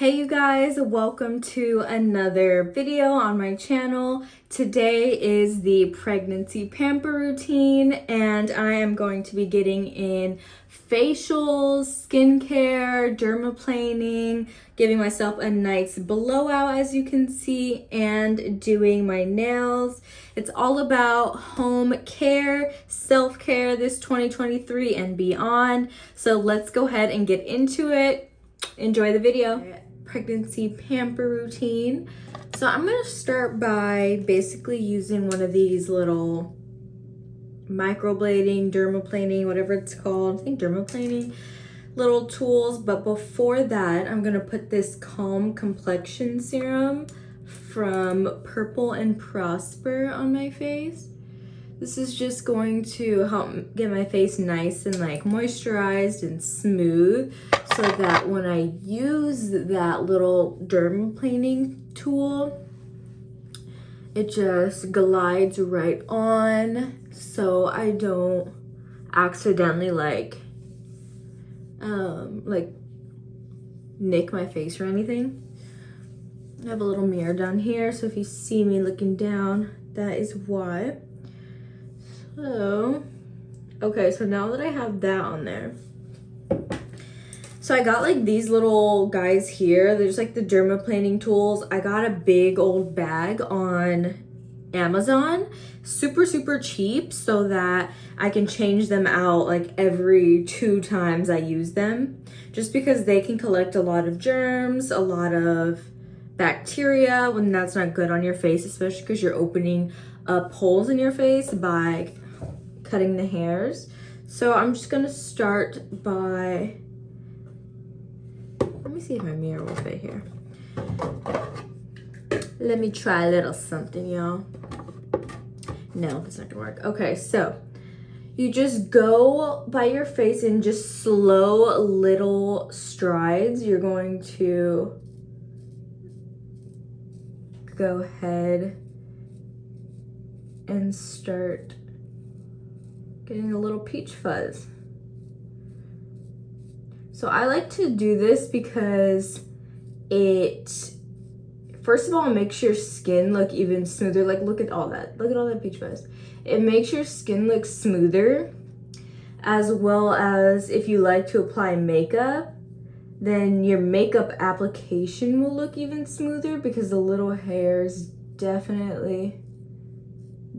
Hey you guys, welcome to another video on my channel. Today is the pregnancy pamper routine and I am going to be getting in facials, skincare, dermaplaning, giving myself a nice blowout as you can see, and doing my nails. It's all about home care, self-care this 2023 and beyond. So let's go ahead and get into it. Enjoy the video. Pregnancy pamper routine. So I'm gonna start by basically using one of these little microblading, dermaplaning, whatever it's called. I think dermaplaning little tools. But before that, I'm gonna put this Calm Complexion Serum from Purple and Prosper on my face. This is just going to help get my face nice and like moisturized and smooth, so that when I use that little dermaplaning tool, it just glides right on, so I don't accidentally like nick my face or anything. I have a little mirror down here, so if you see me looking down, that is why. So, okay, so now that I have that on there, so I got like these little guys here. There's like the dermaplaning tools. I got a big old bag on Amazon, super cheap, so that I can change them out like every 2 times I use them, just because they can collect a lot of germs, a lot of bacteria, when that's not good on your face, especially because you're opening up holes in your face by cutting the hairs. So I'm just gonna start by, let me see if my mirror will fit here. Let me try a little something, y'all. No, that's not gonna work. Okay, so you just go by your face in just slow little strides. You're going to go ahead and start getting a little peach fuzz. So I like to do this because it, first of all, makes your skin look even smoother. Like, look at all that peach fuzz. It makes your skin look smoother, as well as if you like to apply makeup, then your makeup application will look even smoother, because the little hairs definitely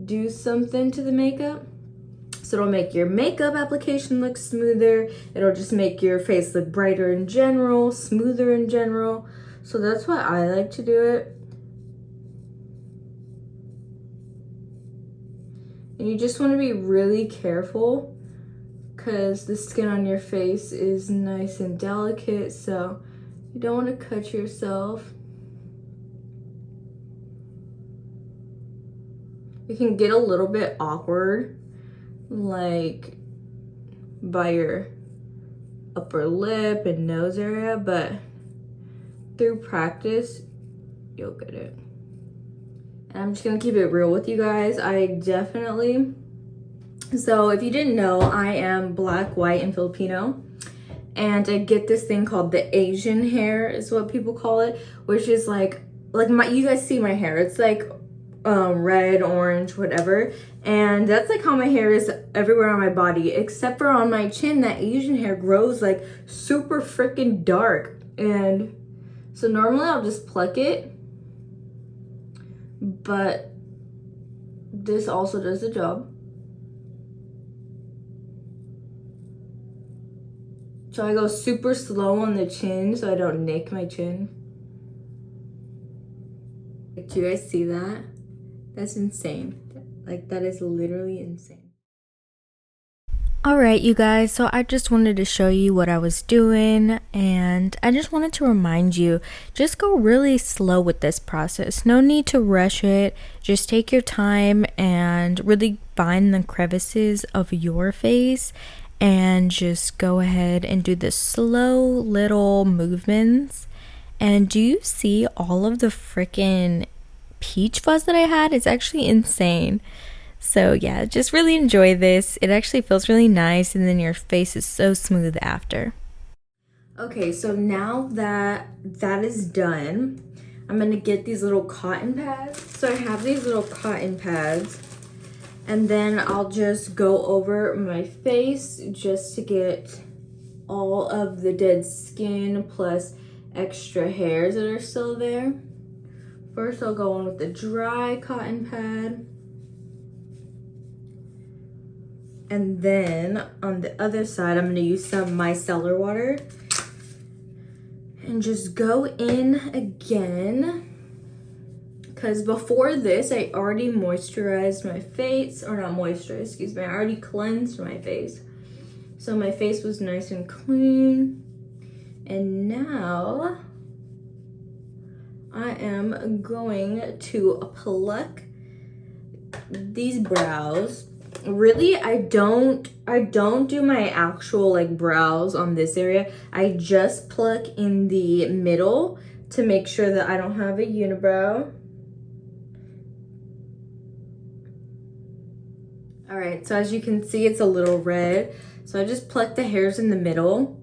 do something to the makeup. So it'll make your makeup application look smoother. It'll just make your face look brighter in general, smoother in general. So that's why I like to do it. And you just want to be really careful, because the skin on your face is nice and delicate, so you don't want to cut yourself. It can get a little bit awkward, like by your upper lip and nose area, but through practice, you'll get it. And I'm just gonna keep it real with you guys. So if you didn't know, I am Black, white, and Filipino. And I get this thing called the Asian hair, is what people call it, which is like you guys see my hair. It's like red, orange, whatever. And that's like how my hair is everywhere on my body, except for on my chin. That Asian hair grows like super freaking dark. And so normally I'll just pluck it, but this also does the job. So I go super slow on the chin so I don't nick my chin. Do you guys see that? That's insane. Like, that is literally insane. Alright, you guys, so I just wanted to show you what I was doing, and I just wanted to remind you, just go really slow with this process. No need to rush it. Just take your time and really find the crevices of your face, and just go ahead and do the slow little movements. And do you see all of the freaking peach fuzz that I had? It's actually insane. So yeah, just really enjoy this. It actually feels really nice, and then your face is so smooth after. Okay, so now that that is done, I'm gonna get these little cotton pads. So I have these little cotton pads, and then I'll just go over my face just to get all of the dead skin plus extra hairs that are still there. First, I'll go on with the dry cotton pad. And then on the other side, I'm gonna use some micellar water and just go in again. Because before this, I already moisturized my face, or not moisturized, excuse me, I already cleansed my face. So my face was nice and clean. And now I am going to pluck these brows. Really, I don't do my actual like brows on this area. I just pluck in the middle to make sure that I don't have a unibrow. All right, so as you can see, it's a little red. So I just pluck the hairs in the middle.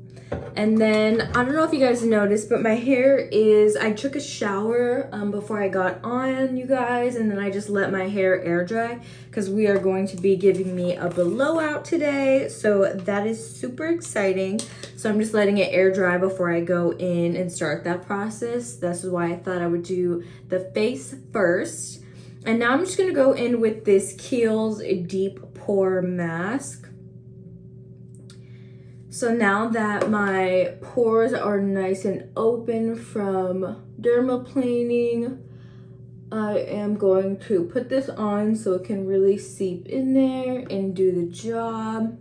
And then, I don't know if you guys noticed, but my hair is, I took a shower before I got on, you guys, and then I just let my hair air dry because we are going to be giving me a blowout today. So that is super exciting. So I'm just letting it air dry before I go in and start that process. This is why I thought I would do the face first. And now I'm just gonna go in with this Kiehl's Deep Pore Mask. So now that my pores are nice and open from dermaplaning, I am going to put this on so it can really seep in there and do the job.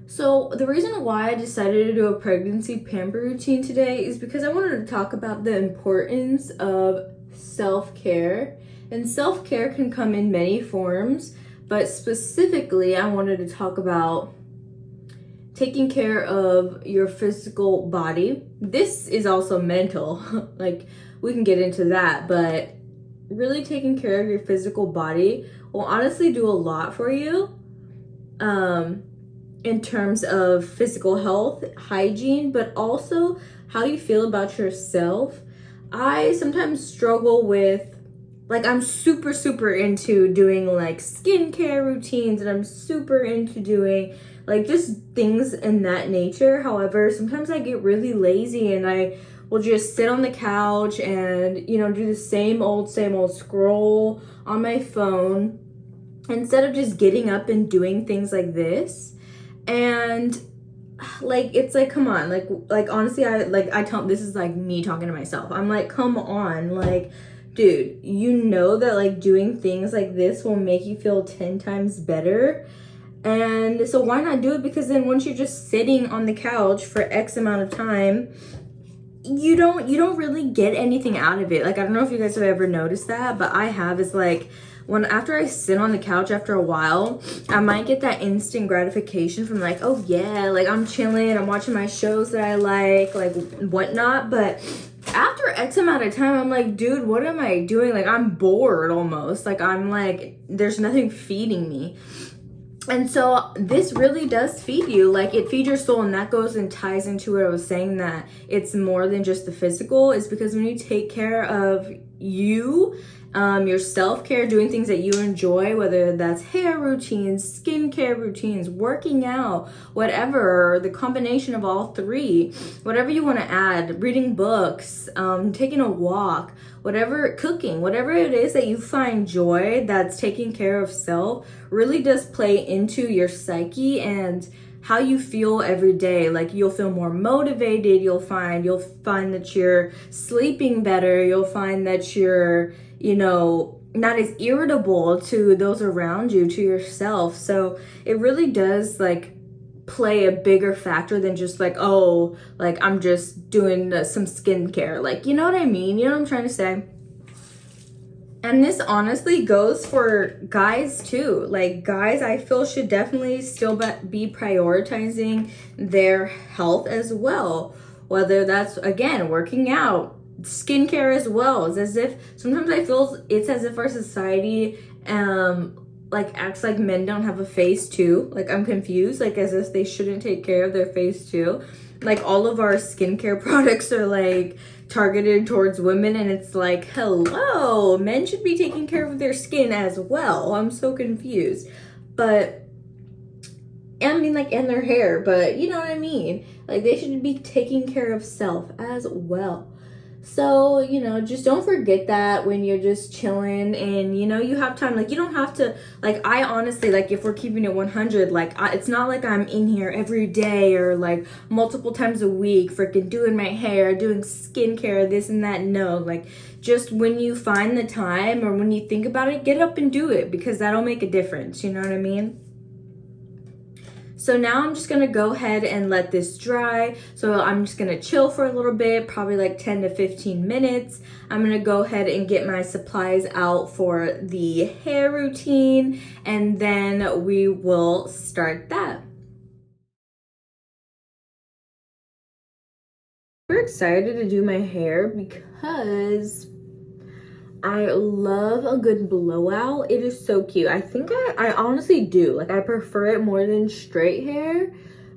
So the reason why I decided to do a pregnancy pamper routine today is because I wanted to talk about the importance of self-care. And self-care can come in many forms, but specifically I wanted to talk about taking care of your physical body. This is also mental, like we can get into that, but really taking care of your physical body will honestly do a lot for you in terms of physical health, hygiene, but also how you feel about yourself. I sometimes struggle with, like, I'm super into doing like skincare routines, and I'm super into doing like just things in that nature. However, sometimes I get really lazy and I will just sit on the couch and, you know, do the same old scroll on my phone instead of just getting up and doing things like this. And like, it's like, come on, like honestly, I tell, this is like me talking to myself. I'm like, come on, like, dude, you know that like doing things like this will make you feel 10 times better. And so why not do it? Because then once you're just sitting on the couch for X amount of time, you don't really get anything out of it. Like, I don't know if you guys have ever noticed that, but I have. It's like, after I sit on the couch after a while, I might get that instant gratification from like, oh yeah, like I'm chilling, I'm watching my shows that I like whatnot. But after X amount of time, I'm like, dude, what am I doing? Like, I'm bored almost. Like, I'm like, there's nothing feeding me. And so this really does feed you, like it feeds your soul. And that goes and ties into what I was saying, that it's more than just the physical. Is because when you take care of you, your self-care, doing things that you enjoy, whether that's hair routines, skincare routines, working out, whatever, the combination of all three, whatever you want to add, reading books, taking a walk, whatever, cooking, whatever it is that you find joy, that's taking care of self, really does play into your psyche and how you feel every day. Like, you'll feel more motivated, you'll find that you're sleeping better, you'll find that you're, you know, not as irritable to those around you, to yourself. So it really does like play a bigger factor than just like, oh, like I'm just doing some skincare. Like, you know what I mean? You know what I'm trying to say? And this honestly goes for guys too. Like, guys, I feel, should definitely still be prioritizing their health as well. Whether that's, again, working out, skincare as well. It's as if, sometimes I feel it's as if our society like acts like men don't have a face too. Like, I'm confused, like as if they shouldn't take care of their face too. like all of our skincare products are like targeted towards women, and it's like, hello, men should be taking care of their skin as well. I'm so confused. But I mean, like, and their hair, but you know what I mean? Like, they should be taking care of self as well. So, you know, just don't forget that when you're just chilling and, you know, you have time. Like, you don't have to, like, I honestly, like, if we're keeping it 100, like, it's not like I'm in here every day or, like, multiple times a week freaking doing my hair, doing skincare, this and that. No, like, just when you find the time or when you think about it, get up and do it, because that'll make a difference. You know what I mean? So now I'm just gonna go ahead and let this dry. So I'm just gonna chill for a little bit, probably like 10 to 15 minutes. I'm gonna go ahead and get my supplies out for the hair routine, and then we will start that. We're excited to do my hair because I love a good blowout. It is so cute. I think I honestly do. Like, I prefer it more than straight hair.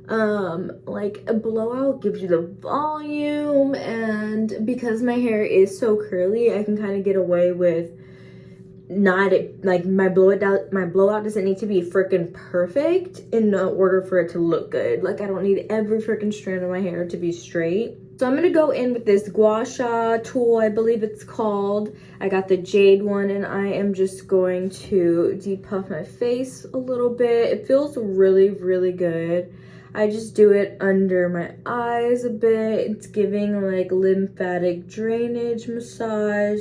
Like, a blowout gives you the volume, and because my hair is so curly, I can kind of get away with not, like, my blowout doesn't need to be freaking perfect in order for it to look good. Like, I don't need every freaking strand of my hair to be straight. So I'm gonna go in with this gua sha tool, I believe it's called. I got the jade one, and I am just going to depuff my face a little bit. It feels really, really good. I just do it under my eyes a bit. It's giving like lymphatic drainage massage.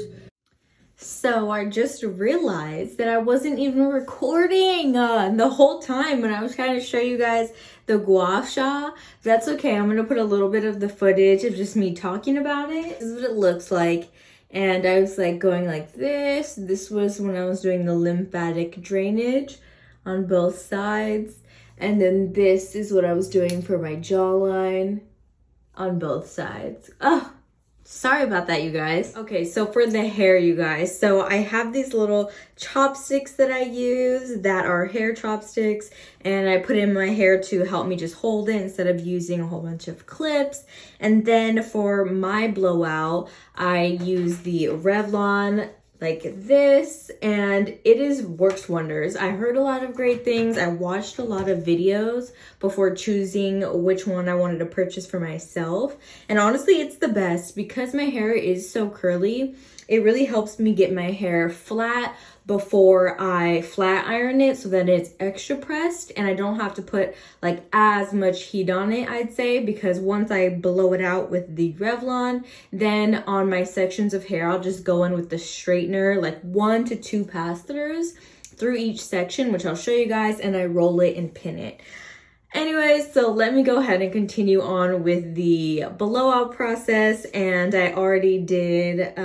So I just realized that I wasn't even recording the whole time when I was trying to show you guys the gua sha. That's okay. I'm going to put a little bit of the footage of just me talking about it. This is what it looks like. And I was like going like this. This was when I was doing the lymphatic drainage on both sides. And then this is what I was doing for my jawline on both sides. Oh, sorry about that, you guys. Okay, so for the hair, you guys, so I have these little chopsticks that I use that are hair chopsticks, and I put in my hair to help me just hold it instead of using a whole bunch of clips. And then for my blowout, I use the Revlon like this, and it works wonders. I heard a lot of great things. I watched a lot of videos before choosing which one I wanted to purchase for myself, and honestly it's the best because my hair is so curly. It really helps me get my hair flat before I flat iron it so that it's extra pressed, and I don't have to put like as much heat on it, I'd say, because once I blow it out with the Revlon, then on my sections of hair, I'll just go in with the straightener, like 1 to 2 pass-throughs through each section, which I'll show you guys, and I roll it and pin it. Anyways, so let me go ahead and continue on with the blowout process, and I already did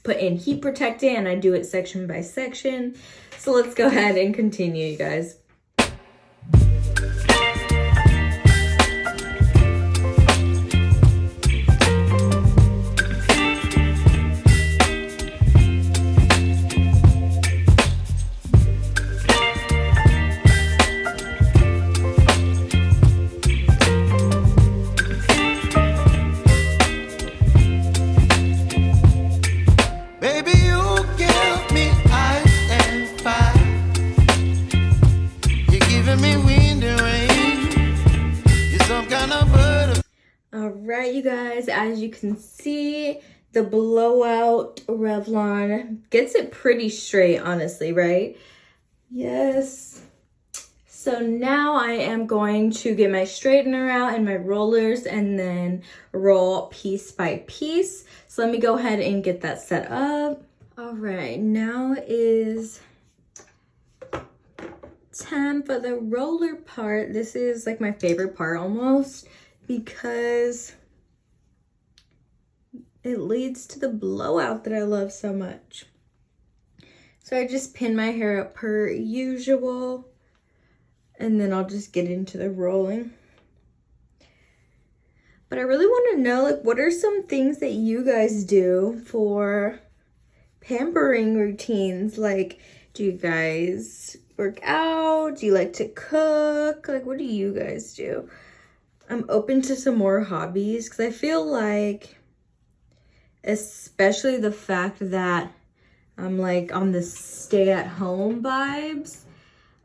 put in heat protectant, and I do it section by section. So let's go ahead and continue, you guys. Alright, you guys, as you can see, the blowout Revlon gets it pretty straight, honestly, right? Yes. So now I am going to get my straightener out and my rollers and then roll piece by piece. So let me go ahead and get that set up. Alright, now is time for the roller part. This is like my favorite part almost, because it leads to the blowout that I love so much. So I just pin my hair up per usual, and then I'll just get into the rolling. But I really want to know, like, what are some things that you guys do for pampering routines? Like, do you guys work out? Do you like to cook? Like, what do you guys do? I'm open to some more hobbies because I feel like, especially the fact that I'm like on the stay-at-home vibes.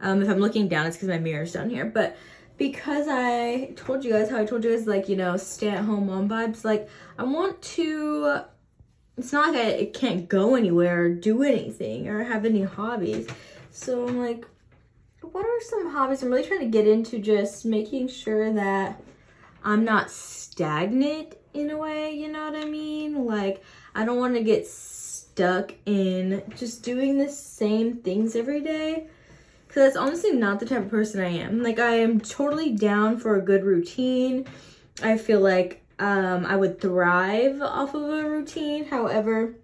If I'm looking down, it's because my mirror's down here. But because I told you guys how I told you guys, like, you know, stay-at-home mom vibes, like, I want to, it's not like I can't go anywhere or do anything or have any hobbies. So I'm like, what are some hobbies? I'm really trying to get into just making sure that I'm not stagnant in a way, you know what I mean? Like, I don't want to get stuck in just doing the same things every day. Because that's honestly not the type of person I am. Like, I am totally down for a good routine. I feel like I would thrive off of a routine. However,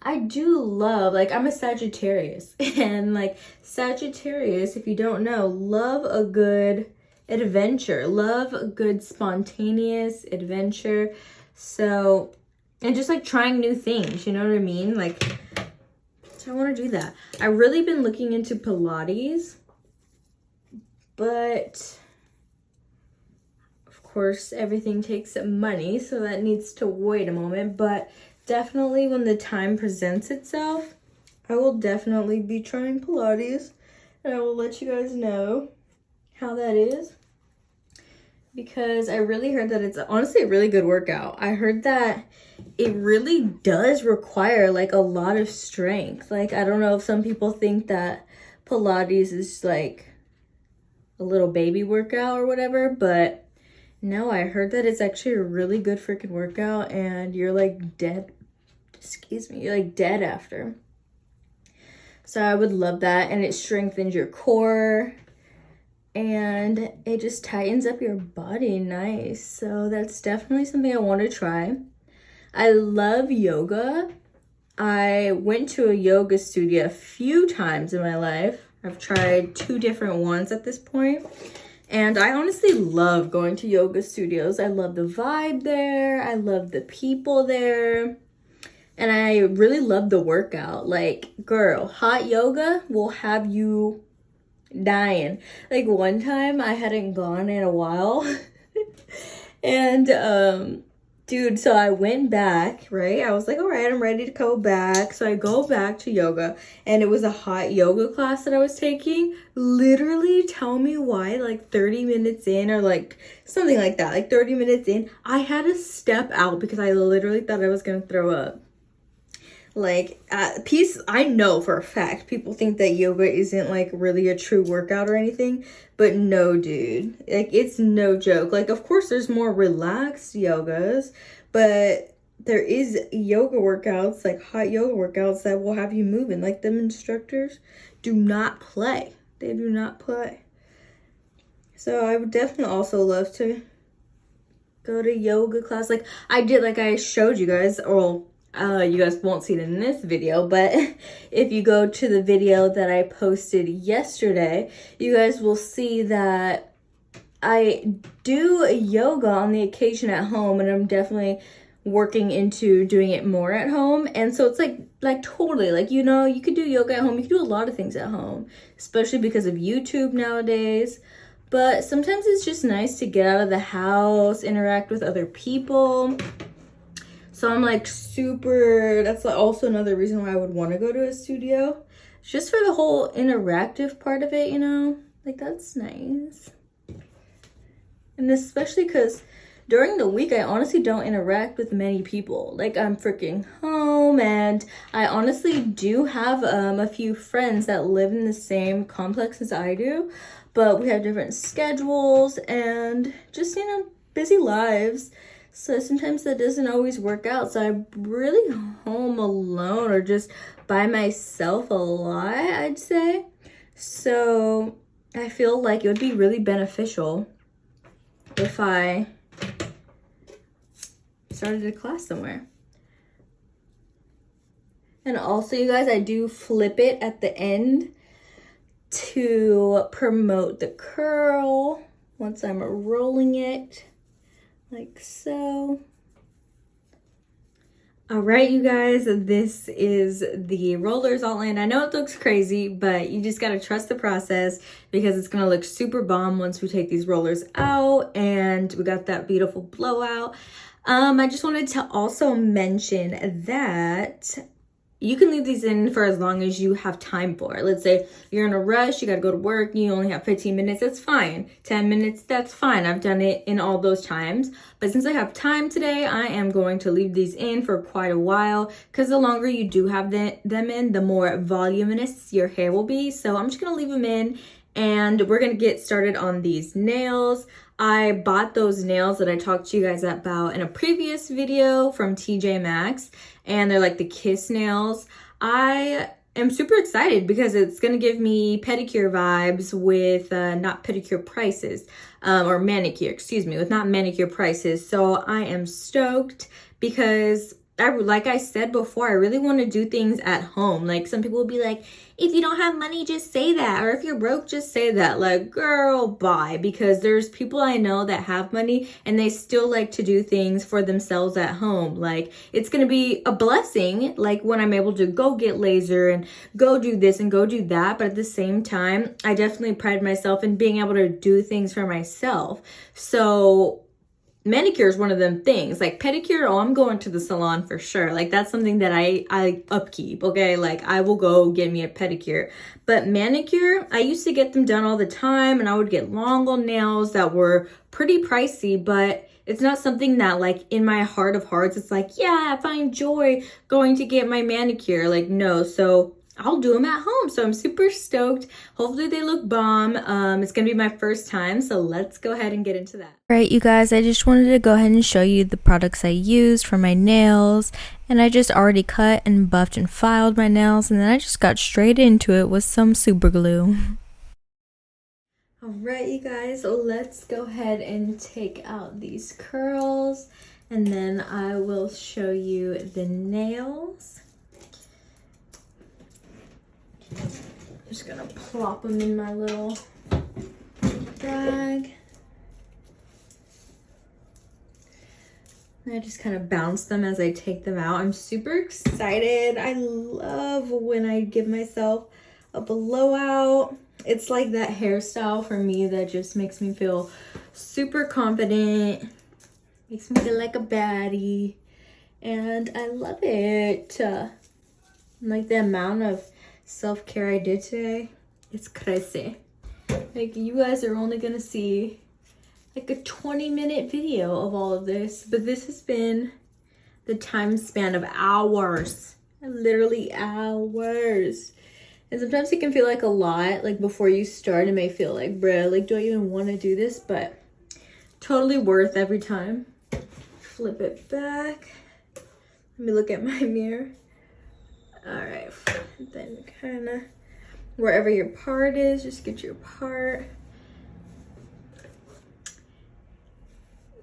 I do love, like, I'm a Sagittarius. And, like, Sagittarius, if you don't know, love a good adventure. Love a good spontaneous adventure. So, and just, like, trying new things, you know what I mean? Like, so I want to do that. I've really been looking into Pilates, but of course everything takes some money, so that needs to wait a moment. But definitely when the time presents itself, I will definitely be trying Pilates, and I will let you guys know how that is, because I really heard that it's honestly a really good workout. I heard that it really does require like a lot of strength. Like, I don't know if some people think that Pilates is like a little baby workout or whatever, but no, I heard that it's actually a really good freaking workout, and you're like dead, you're like dead after. So I would love that, and it strengthens your core, and it just tightens up your body nice. So that's definitely something I want to try. I love yoga. I went to a yoga studio a few times in my life. I've tried 2 different ones at this point. And I honestly love going to yoga studios. I love the vibe there. I love the people there. And I really love the workout. Like, girl, hot yoga will have you dying. Like, one time I hadn't gone in a while. And dude, so I went back, right? I was like, all right, I'm ready to go back. So I go back to yoga, and it was a hot yoga class that I was taking. Literally, tell me why, like 30 minutes in, or like something like that, like 30 minutes in, I had to step out because I literally thought I was gonna throw up. Like, I know for a fact people think that yoga isn't like really a true workout or anything, but no, dude, like, it's no joke. Like, of course there's more relaxed yogas, but there is yoga workouts, like hot yoga workouts, that will have you moving. Like, them instructors do not play. They do not play. So I would definitely also love to go to yoga class. Like I did, like I showed you guys, or you guys won't see it in this video, but if you go to the video that I posted yesterday, you guys will see that I do yoga on the occasion at home, and I'm definitely working into doing it more at home. And so it's like totally, like, you know, you could do yoga at home. You could do a lot of things at home, especially because of YouTube nowadays. But sometimes it's just nice to get out of the house, interact with other people. So I'm like super, that's also another reason why I would want to go to a studio. Just for the whole interactive part of it, you know? Like, that's nice. And especially because during the week, I honestly don't interact with many people. Like, I'm freaking home, and I honestly do have a few friends that live in the same complex as I do, but we have different schedules and just, you know, busy lives. So sometimes that doesn't always work out. So I'm really home alone or just by myself a lot, I'd say. So I feel like it would be really beneficial if I started a class somewhere. And also, you guys, I do flip it at the end to promote the curl once I'm rolling it. Like so. All right, you guys, this is the rollers all in. I know it looks crazy, but you just gotta trust the process because it's gonna look super bomb once we take these rollers out and we got that beautiful blowout. I just wanted to also mention that you can leave these in for as long as you have time for. Let's say you're in a rush, you gotta go to work, you only have 15 minutes, that's fine. 10 minutes, that's fine. I've done it in all those times. But since I have time today, I am going to leave these in for quite a while because the longer you do have them in, the more voluminous your hair will be. So I'm just gonna leave them in and we're gonna get started on these nails. I bought those nails that I talked to you guys about in a previous video from TJ Maxx, and they're like the Kiss nails. I am super excited because it's gonna give me pedicure vibes with not pedicure prices, or manicure, excuse me, with not manicure prices. So I am stoked because like I said before, I really want to do things at home. Like some people will be like, if you don't have money, just say that. Or if you're broke, just say that. Like, girl, bye. Because there's people I know that have money and they still like to do things for themselves at home. Like, it's going to be a blessing, like when I'm able to go get laser and go do this and go do that. But at the same time, I definitely pride myself in being able to do things for myself. So manicure is one of them things. Like pedicure, oh, I'm going to the salon for sure. Like that's something that I upkeep, okay? Like I will go get me a pedicure. But manicure, I used to get them done all the time and I would get long nails that were pretty pricey, but it's not something that like in my heart of hearts, it's like, yeah, if I enjoy going to get my manicure, like no. So I'll do them at home. So I'm super stoked. Hopefully they look bomb. It's going to be my first time. So let's go ahead and get into that. All right, you guys, I just wanted to go ahead and show you the products I used for my nails. And I just already cut and buffed and filed my nails. And then I just got straight into it with some super glue. All right, you guys, so let's go ahead and take out these curls. And then I will show you the nails. Just gonna plop them in my little bag. And I just kind of bounce them as I take them out. I'm super excited. I love when I give myself a blowout. It's like that hairstyle for me that just makes me feel super confident. Makes me feel like a baddie. And I love it. Like the amount of self-care I did today, it's crazy. Like you guys are only gonna see like a 20-minute video of all of this, but this has been the time span of hours, literally hours. And sometimes it can feel like a lot. Like before you start, it may feel like, bruh, like do I even want to do this? But totally worth every time. Flip it back. Let me look at my mirror. All right, then kind of wherever your part is, just get your part.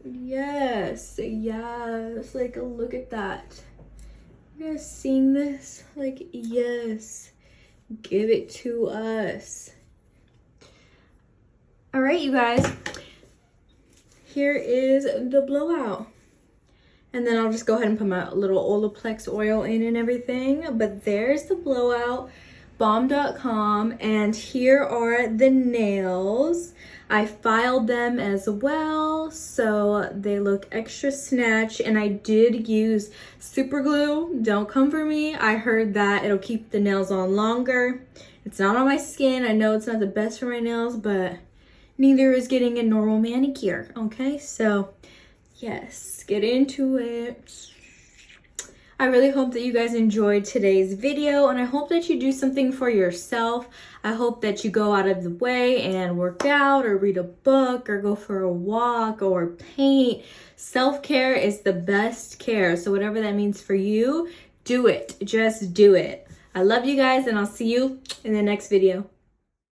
Yes, yes, like look at that. You guys seeing this? Like, yes, give it to us. All right, you guys, here is the blowout. And then I'll just go ahead and put my little Olaplex oil in and everything. But there's the blowout, bomb.com. And here are the nails. I filed them as well, so they look extra snatch. And I did use super glue. Don't come for me. I heard that it'll keep the nails on longer. It's not on my skin. I know it's not the best for my nails, but neither is getting a normal manicure, okay? So yes, get into it. I really hope that you guys enjoyed today's video, and I hope that you do something for yourself. I hope that you go out of the way and work out or read a book or go for a walk or paint. Self-care is the best care. So whatever that means for you, do it. Just do it. I love you guys, and I'll see you in the next video.